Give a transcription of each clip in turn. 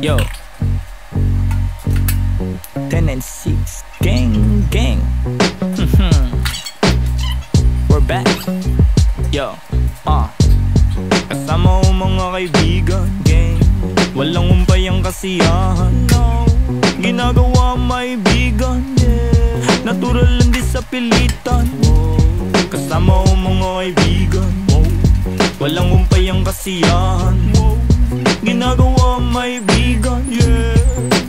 Yo, 10 and 6, gang, gang. We're back. Yo, kasama ko mga kaibigan, gang. Walang umpay ang kasiyahan, no. Ginagawa maibigan, yeah. Natural lang di sa pilitan, wow. Kasama ko mga kaibigan, wow. Walang umpay ang kasiyahan, wow. Ginagawa maibigan, yeah.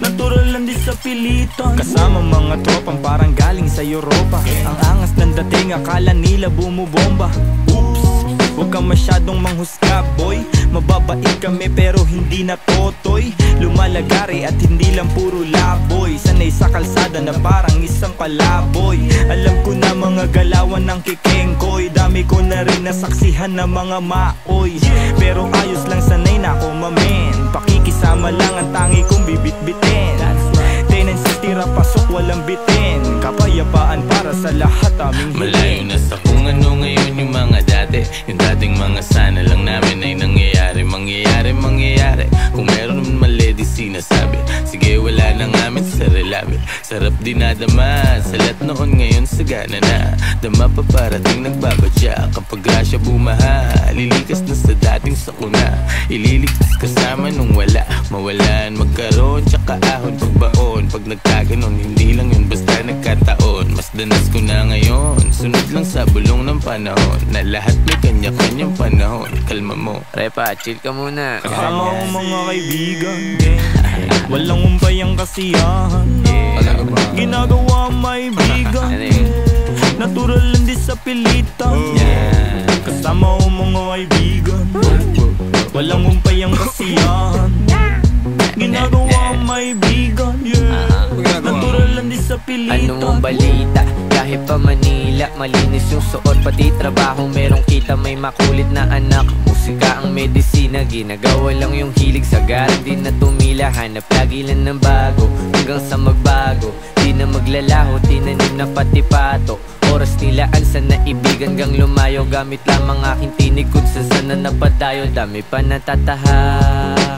Natural lang di sa pilitan. Kasama mga tropang parang galing sa Europa. Ang angas ng dating, akala nila bumubomba. Oops, huwag kang masyadong manghusga, boy. Mababait kami pero hindi na totoy. Lumalagari at hindi lang puro laboy. Sanay sa kalsada na parang isang palaboy. Alam ko na mga galawan ng kikengkoy. Dami ko na rin nasaksihan na mga maoy. Pero ayos lang, sanay na ako mamen. Pakikisama lang ang tangi kong bibit-bitin. Tenancy tira pasok walang bitin. Kapayapaan para sa lahat aming hiling. Malayo na sa kung ano ngayon yung mga dati. Yung dating mga sana lang namin ay nangyayari. Mangyayari kung meron naman mali di sinasabi. Sige wala na ngamin sa relabi. Sarap dinadama sa lahat noon ngayon sagana na. Dama pa parating nagbabadya. Kapag grasya bumaha, lilikas na sa dating sakuna. Ililigtas kasama nung wala. Mawalan, magkaroon, tsaka ahon pagbaon. Pag nagkaganon, hindi lang yun basta nagkataon. Mas danas ko na ngayon, sunod lang sa bulong ng panahon. Na lahat may kanya-kanyang panahon. Kalma mo, repa, chill ka muna. Kasama ko mga kaibigan, walang umpay ang kasiyahan, ginagawa maibigan, natural lang di sa pilitan. Kasama ko mga kaibigan, walang umpay ang kasiyahan, ginagawa maibigan, natural lang di sa pilitan. Anong balita? Kahit pa Manila, malinis yung suot, pati trabaho merong kita. May makulit na anak, musika ang medisina. Ginagawa lang yung hilig, sa garang di na tumila. Hanap lagi lang ng bago, hanggang sa magbago. Di na maglalaho, tinanim na pati pato. Oras nilaan sa naibigan gang lumayo. Gamit lamang aking tinig kung sa sana napadayo. Dami pa natatahakin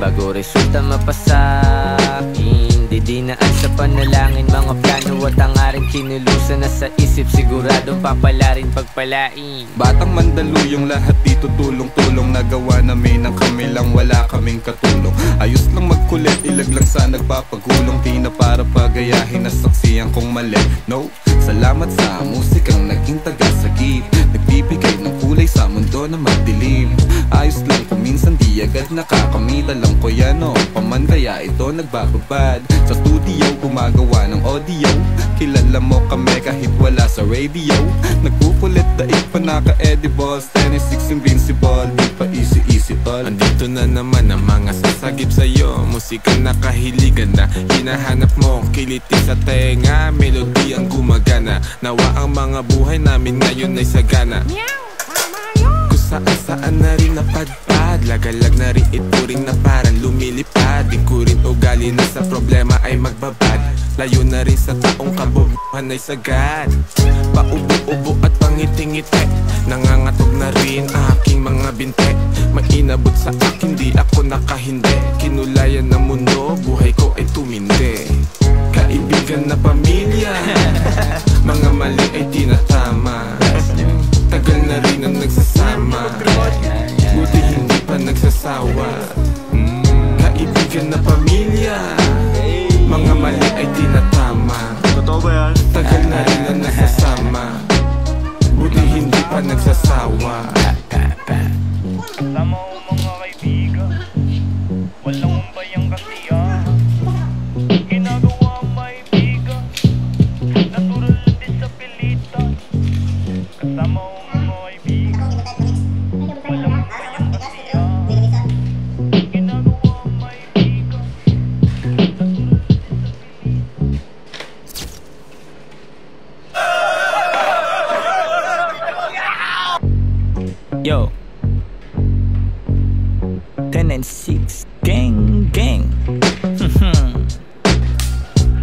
bago resulta mapasakin. Didinaan sa panalangin, mga plano at hangarin. Kinulusan na sa isip, siguradong papalarin pagpalain. Batang Mandaluyong, lahat dito tulong-tulong. Nagawa namin ang kami lang, wala kaming katulong. Ayos lang magkulit, ilag lang sa nagpapagulong. Di na para pagayahin, nasaksiyan kong mali. No, salamat sa musikang naging tagasagip. Nagbibigay ng kulay sa mundo na madilim. Ayos lang kung minsan di agad nakakamit. Alam ko yan o, paman kaya ito nagbababad. Sa studio gumagawa ng audio. Kilala mo kami kahit wala sa radio. Nagpupulit daig pa naka-edibles. 10-6 invincible, di pa easy all. Andito na naman ang mga sasagip sa'yo. Musika nakahiligan na hinahanap mo. Kiliti sa tenga, melody ang gumagana. Nawa ang mga buhay namin ngayon ay sagana. Kung saan-saan na rin napadpad. Lagalag na rin ituring na parang lumilipad. Di ko rin ugali na sa problema ay magbabad. Layo na rin sa taong kabubuhan ay sagad. Paubo-ubo at pangiti-ngiti. Nangangatog na rin aking mga binte. Mainabot sa akin, di ako nakahindi. Kinulayan ng mundo, buhay ko ay tumindi. Kaibigan na pamilya, mga mali ay tinatama. Tagal na rin ang nagsasama, buti hindi pa nagsasawa. Kaibigan na pamilya, mga mali ay tinatama. Tagal na rin ang nagsasama, buti hindi pa nagsasawa. Kasama ko mga kaibigan, walang umpay ang kasiyahan, ginagawa maibigan, natural lang din sa pilitan. Kasama ko mga kaibigan, walang umpay ang kasiyahan, ginagawa maibigan, natural lang din sa pilitan. Yo, 10 and 6, gang, gang.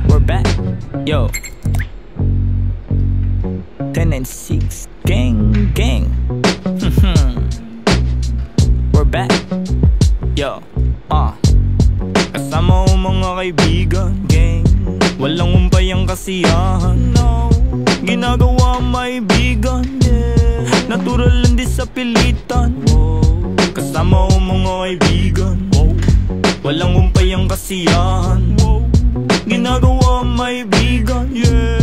We're back. Yo, 10 and 6, gang, gang. We're back. Yo, Kasama ko mga kaibigan, gang. Walang umpay ang kasiyahan, no. Ginagawa maibigan, yeah. Natural lang di sa pilitan, wow. Kasama ko mga kaibigan, wow. Walang umpay ang kasiyahan, wow. Ginagawa maibigan, yeah.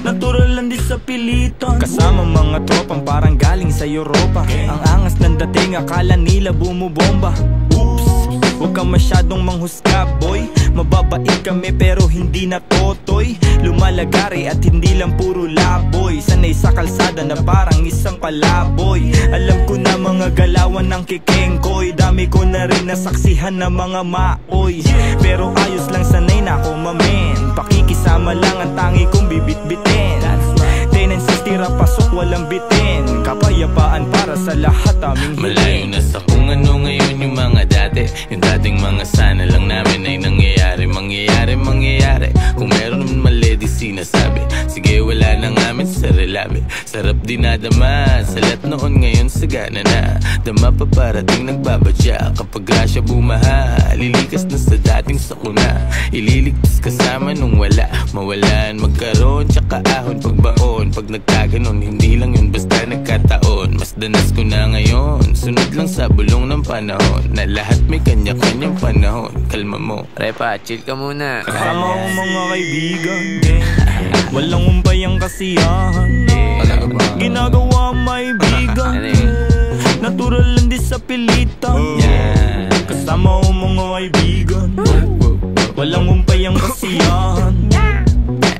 Natural lang di sa pilitan. Kasama mga tropang parang galing sa Europa, ang angas ng dating akala nila bumubomba. Oops, huwag kang masyadong manghusga, boy. Mababait kami pero hindi na totoy. Lumalagari at hindi lang puro laboy. Sanay sa kalsada na parang isang palaboy. Alam ko na mga galawan ng kikengkoy. Dami ko na rin nasaksihan na mga maoy. Pero ayos lang, sanay na ako mamen. Pakikisama lang ang tangi kong bibit-bitin. Tenancies tira pasok walang bitin. Kapayapaan para sa lahat aming hiling. Malayo na sa kung ano ngayon yung mga dati. Yung dating mga sana lang namin ay nangyayari. Mangyayari kung meron naman mali di sinasabi. Sige wala na ngamin sa relabe. Sarap dinadama sa lahat noon ngayon sagana na. Dama pa parating nagbabadya. Kapag grasya bumaha lilikas na sa dating sakuna. Ililigtas kasama nung wala. Mawalan magkaroon tsaka ahon pagbaon. Pag nagkaganon hindi lang yun basta nagkataon. Mas danas ko na ngayon. Sunod lang sa bulong ng panahon. Na lahat may kanya-kanyang panahon. Kalma mo Repa, chill ka muna. Kasama ko mga kaibigan, gang. Walang umpay ang kasiyahan, ginagawa maibigan, natural lang di sa pilitan. Kasama ko mga kaibigan, walang umpay ang kasiyahan,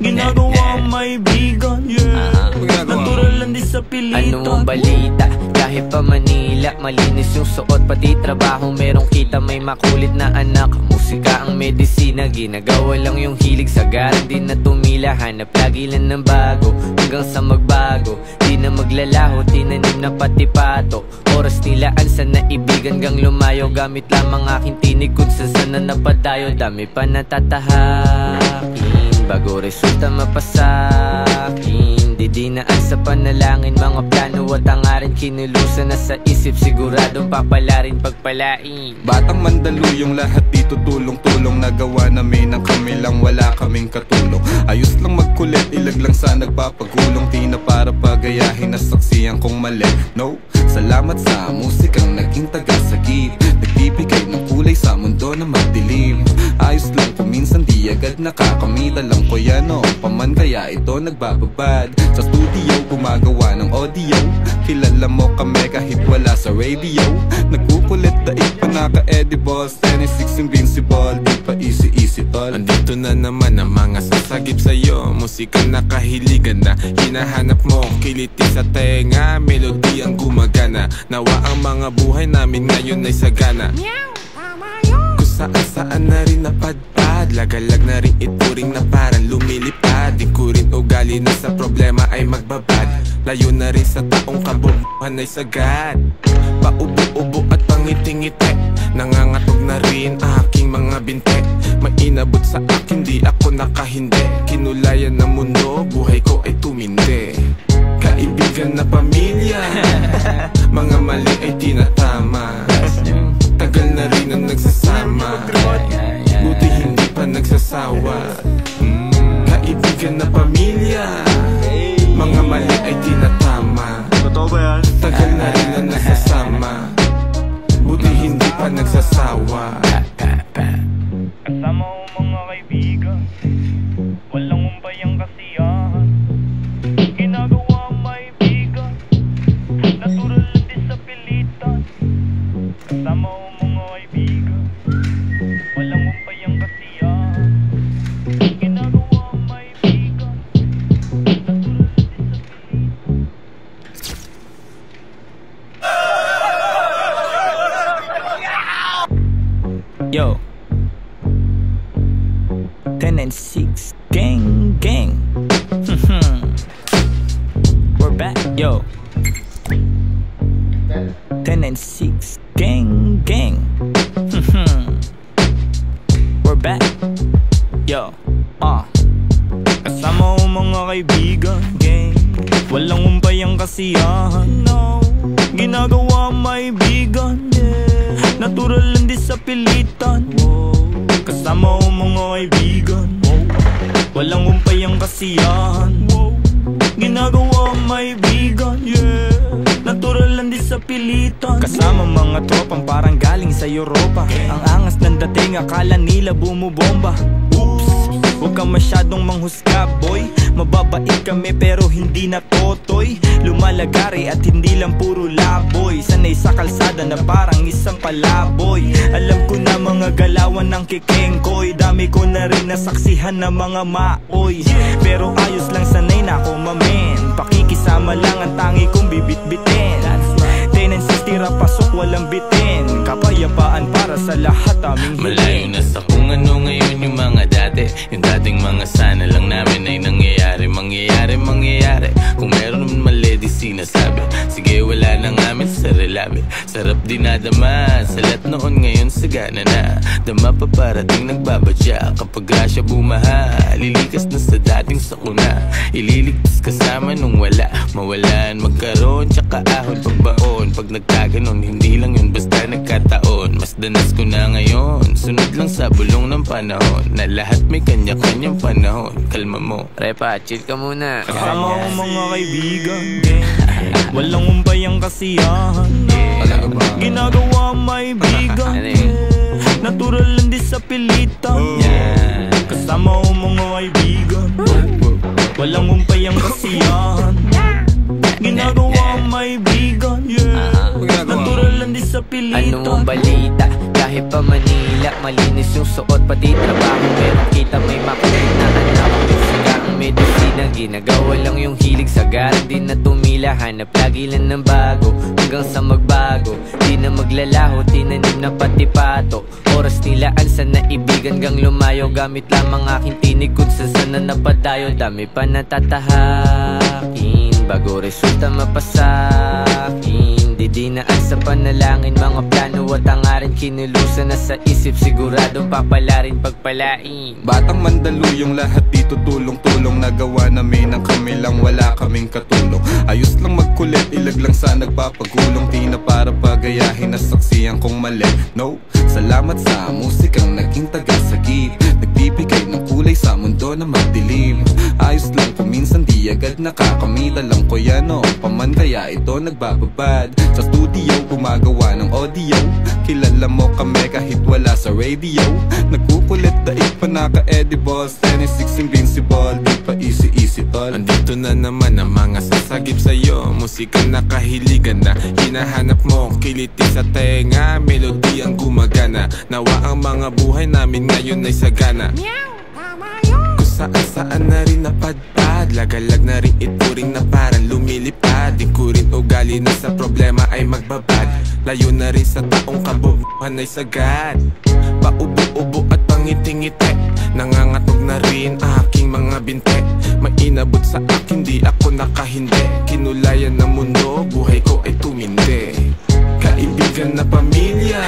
ginagawa maibigan, yeah. Natural lang di sa pilitan. Ano ang balita? Kahit pa Manila, malinis yung suot pati trabaho merong kita, may makulit na anak. Musika ang medisina, ginagawa lang yung hilig sa garan, di na tumila. Hanap lagi lang ng bago, hanggang sa magbago. Di na maglalaho, tinanim na pati pato. Oras nilaan sa naibigan gang lumayo. Gamit lamang aking tinig kung sa sana napadayo. Dami pa natatahakin bago resulta mapasakin. Didinaan sa panalangin, mga plano at hangarin. Kinulusan na sa isip, siguradong papalarin pagpalain. Batang Mandaluyong lahat dito tulong-tulong. Nagawa namin ang kami lang, wala kaming katulong. Ayos lang magkulit, ilag lang sa nagpapagulong. Di na para pagayahin na saksiyan kong mali, no. Salamat sa musikang naging tagasagip. Nagbibigay ng kulay sa mundo na madilim. Ayos lang kung minsan di agad nakakamita lang ko yan o paman kaya ito nagbababad. Sa studio gumagawa ng audio. Kilala mo kami kahit wala sa radio. Nagkukulit daig pa naka-edibles. 26 invincible, di pa easy tol. Andito na naman ang mga sasagip sa'yo. Musika nakahiligan na hinahanap mo. Kiliti sa tenga, melody ang gumagana. Nawa ang mga buhay namin ngayon ay sagana. Kung saan-saan na rin napadpad. Lagalag na rin ituring na parang lumilipad. Di ko rin ugali na sa problema ay magbabad. Layo na rin sa taong kabubuhan ay sagad. Paubo-ubo at pangiti-ngiti. Nangangatog na rin aking mga binte. Mainabot sa akin di ako nakahindi. Kinulayan ng mundo, buhay ko ay tumindi. Kaibigan na pamilya, mga mali ay tinatama. Tagal na rin ang nagsasama, buti hindi pa nagsasawa. Kaibigan na pamilya, mga mali ay tinatama. Tagal na rin ang nagsasama, buti hindi pa nagsasawa. Kasama ko mga kaibigan, walang umpay ang kasiyahan, ginagawa maibigan, natural lang di sa pilitan. Kasama ko mga kaibigan, walang umpay ang kasiyahan, ginagawa maibigan, natural lang di sa pilitan. Yo, 10 and 6, gang, gang. We're back, yo. 10 and 6, gang, gang. We're back, yo. Kasama ko mga kaibigan, gang. Walang umpay ang kasiyahan, no. Ginagawa maibigan, yeah. Natural lang di sa pilitan, wow. Kasama Kasama ko mga kaibigan, walang umpay ang kasiyahan. Ginagawa ang maibigan, yeah. Natural lang di sa pilitan. Kasama mga tropang parang galing sa Europa. Ang angas ng dating, akala nila bumubomba. Oops, huwag kang masyadong manghusga, boy. Mababait kami pero hindi na totoy. Lumalagari at hindi lang puro laboy. Sanay sa kalsada na parang isang palaboy. Alam ko na mga galawan ng kikengkoy. Dami ko na rin nasaksihan na mga maoy. Pero ayos lang, sanay na ako mamen. Pakikisama lang ang tangi kong bibit-bitin. Tenancies tira pasok walang bitin. Kapayapaan para sa lahat aming hiling. Malayo na sa kung ano ngayon yung mga dati. Yung dating mga sana lang namin ay nangyayari. Mangyayari kung meron naman mali di sinasabi. Sige wala na ngamin sa relabi. Sarap dinadama sa lahat noon ngayon sagana na. Dama pa parating nagbabadya. Kapag grasya bumaha, lilikas na sa dating sakuna. Ililigtas kasama nung wala. Mawalan, magkaroon, tsaka ahon pagbaon. Pag nagkaganon, hindi lang yun basta nagkataon. Mas danas ko na ngayon, sunod lang sa bulong ng panahon. Na lahat may kanya-kanyang panahon. Kalma mo, Repa, chill ka muna. Kasama ko mga kaibigan, walang umpay ang kasiyahan. Ginagawa ang maibigan, natural lang di sa pilitan. Kasama ko mga kaibigan, walang umpay ang kasiyahan. Ginagawa ang maibigan, natural lang di sa pilitan. Anong balita? Kahit pa Manila, malinis yung suot pati trabaho. Pero kita may makulit na anak. Musika ang medisina, ginagawa lang yung hilig sa garang. Di na tumila, hanap lagi lang ng bago. Hanggang sa magbago, di na maglalaho. Tinanim na pati pato. Oras nilaan sa naibigan gang lumayo. Gamit lamang aking tinig kung sa sana napadayo. Dami pa natatahakin bago resulta mapasakin. Didinaan sa panalangin, mga plano at hangarin. Kinulusan na sa isip, siguradong papalarin pagpalain. Batang Mandaluyong, lahat dito tulong-tulong. Nagawa namin ang kami lang, wala kaming katulong. Ayos lang magkulit, ilag lang sa nagpapagulong. Di na para pagayahin, nasaksiyan kong mali. No, salamat sa musikang naging tagasagip. Nagbibigay ng kulay sa mundo na madilim. Ayos lang kung minsan di agad nakakamit. Alam ko yan o, paman kaya ito nagbababad. Sa studio, gumagawa ng audio. Kilala mo kami kahit wala sa radio. Nagkukulit, daig pa naka-edibles. 26 invincible, di pa easy tol. Andito na naman ang mga sasagip sa'yo. Musika nakahiligan na hinahanap mo. Kiliti sa tenga, melody ang gumagana. Nawa ang mga buhay namin ngayon ay sagana. Kung saan-saan na rin napadpad. Lagalag na rin ituring na parang lumilipad. Di ko rin ugali na sa problema ay magbabad. Layo na rin sa taong kabobohan ay sagad. Paubo-ubo at pangiti-ngiti. Nangangatog na rin aking mga binte. Mainabot sa akin, di ako nakahindi. Kinulayan ng mundo, buhay ko ay tumindi. Kaibigan na pamilya,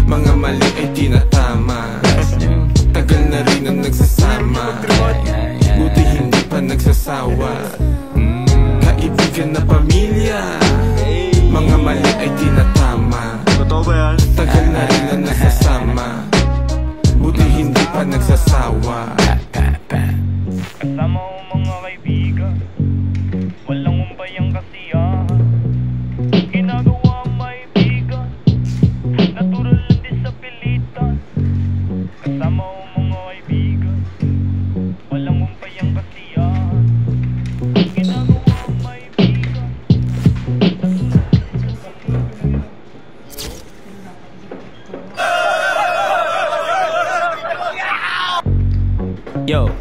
mga mali ay tinatama. Tagal na rin ang nagsasama, buti hindi pa nagsasawa. Kaibigan na pamilya, mga mali ay tinatama. Tagal na rin ang nagsasama, buti hindi pa nagsasawa. Kasama ko mga kaibigan, walang umpay ang kasiyahan. Ginagawa ang maibigan, natural lang di sa pilitan. Kasama ko mga kaibigan, walang umpay ang kasiyahan. Ginagawa ang maibigan, yo,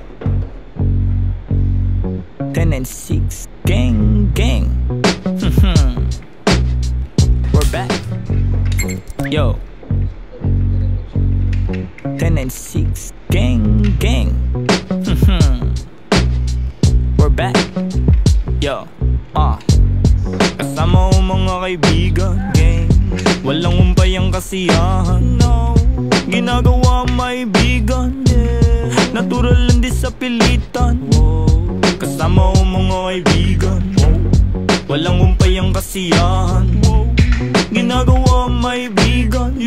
10 and 6, gang, gang. We're back. Yo, 10 and 6, gang, gang. We're back. Yo, kasama ko mga kaibigan, gang. Walang umpay ang kasiyahan, no. Ginagawa ang maibigan, natural lang di sa pilitan. Kasama ko mga kaibigan, walang umpay ang kasiyahan. Ginagawa ang maibigan,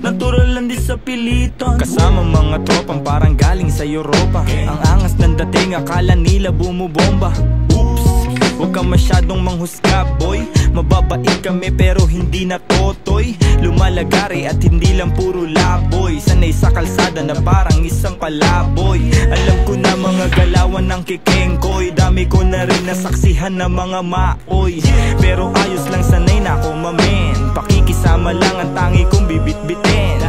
natural lang di sa pilitan. pilitan. Kasama mga tropang parang galing sa Europa. Ang angas ng dating, akala nila bumubomba. Oops, huwag kang masyadong manghusga boy. Mababait kami pero hindi na totoy. Lumalagari at hindi lang puro laboy. Sanay sa kalsada na parang isang palaboy. Alam ko na mga galawan ng kikengkoy. Dami ko na rin nasaksihan na mga maoy. Pero ayos lang, sanay na ako mamen. Pakikisama lang ang tangi kong bibit-bitin.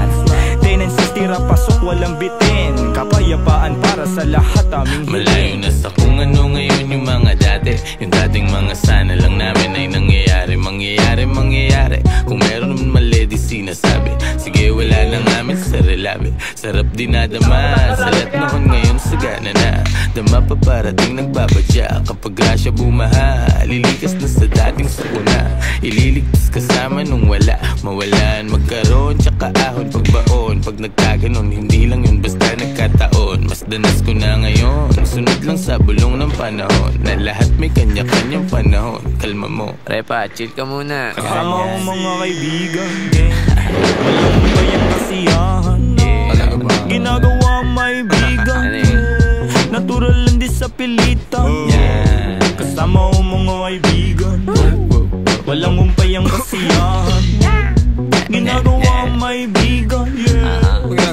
Tenancies tira pasok walang bitin. Kapayapaan para sa lahat aming hiling. Malayo na sa kung ano ngayon yung mga dati. Yung dating mga sana lang namin ay nangyayari. Mangyayari kung meron naman mali di sinasabi. Sige wala lang namin sa relabi. Sarap dinadama. Salat noon ngayon sagana na. Dama pa parating nagbabadya. Kapag grasya bumaha, lilikas na sa dating sakuna. Ililigtas kasama nung wala. Mawalan, magkaroon, tsaka ahon pagbaon. Pag nagkaganon, hindi lang yun basta nagkataon. Mas danas ko na ngayon. Sunod lang sa bulong ng panahon. Na lahat may kanya-kanyang panahon. Kalma mo, Repa, chill ka muna. Kasama ko mga kaibigan, walang bayang kasiyahan. Ginagawa may bigan, natural lang di sa pilitan. Kasama ko mga kaibigan, walang umpayang kasiyahan. Ginagawa may bigan,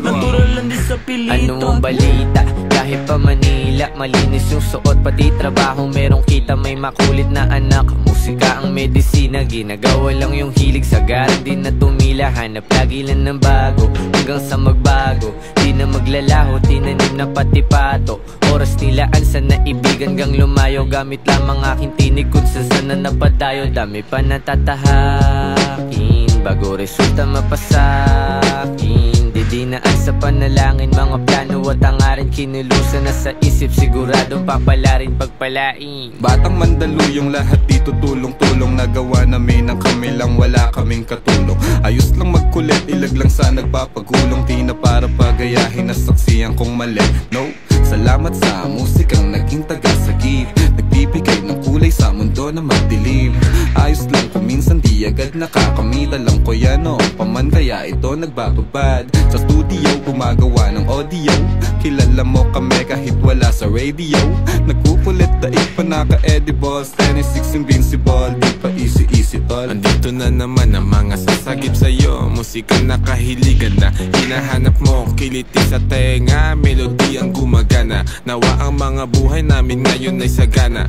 natural lang di sa pilitan. Anong balita? Kahit pa Manila, malinis yung suot, pati trabaho merong kita. May makulit na anak, musika ang medisina. Ginagawa lang yung hilig sa garang, di na tumila. Hanap lagi lang ng bago, hanggang sa magbago. Di na maglalaho, tinanim na pati pato. Oras nilaan sa naibigan gang lumayo. Gamit lamang aking tinig kung sa sana napadayo. Dami pa natatahakin bago resulta mapasakin. Didinaan sa panalangin, mga plano at hangarin. Kinulusan na sa isip, siguradong papalarin pagpalain. Batang Mandaluyong, lahat dito tulong-tulong. Nagawa namin ang kami lang, wala kaming katulong. Ayos lang magkulit, ilag lang sa nagpapagulong. Di na para pagayahin, nasaksiyan kong mali. No, salamat sa musikang naging tagasagip. Nagbibigay ng kulay sa mundo na madilim. Ayos lang kung minsan di agad nakakamit. Alam ko yan noon paman, kaya ito nagbababad. Sa studio gumagawa ng audio. Kilala mo kami kahit wala sa radio. Nagkukulit daig pa naka-edibles. 26 invincible, di pa easy tol. Andito na naman ang mga sasagip sa'yo. Musikang nakahiligan na hinahanap mo. Kiliti sa tenga, melody ang gumagana. Nawa ang mga buhay namin ngayon ay sagana.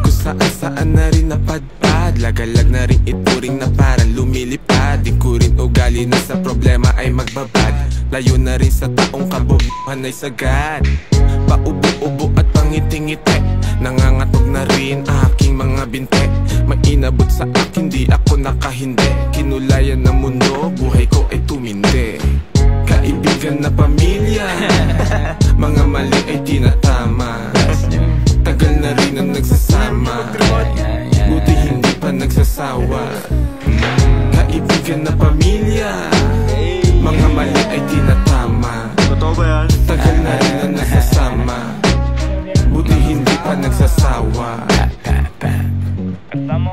Kung saan-saan na rin napadpad. Lagalag na rin ituring na parang lumilipad. Di ko rin ugali na sa problema ay magbabad. Layo na rin sa taong kabubuhan ay sagad. Paubo-ubo at pangiti-ngiti. Nangangatog na rin aking mga binte. Mainabot sa akin, di ako nakahindi. Kinulayan ng mundo, buhay ko ay tumindi. Kaibigan na pamilya, mga mali ay tinatama. Tagal na rin ang nagsasama, buti hindi pa nagsasawa. Kaibigan na pamilya, mga mali ay tinatama. Tagal na rin ang nagsasama, buti hindi pa nagsasawa. Kasama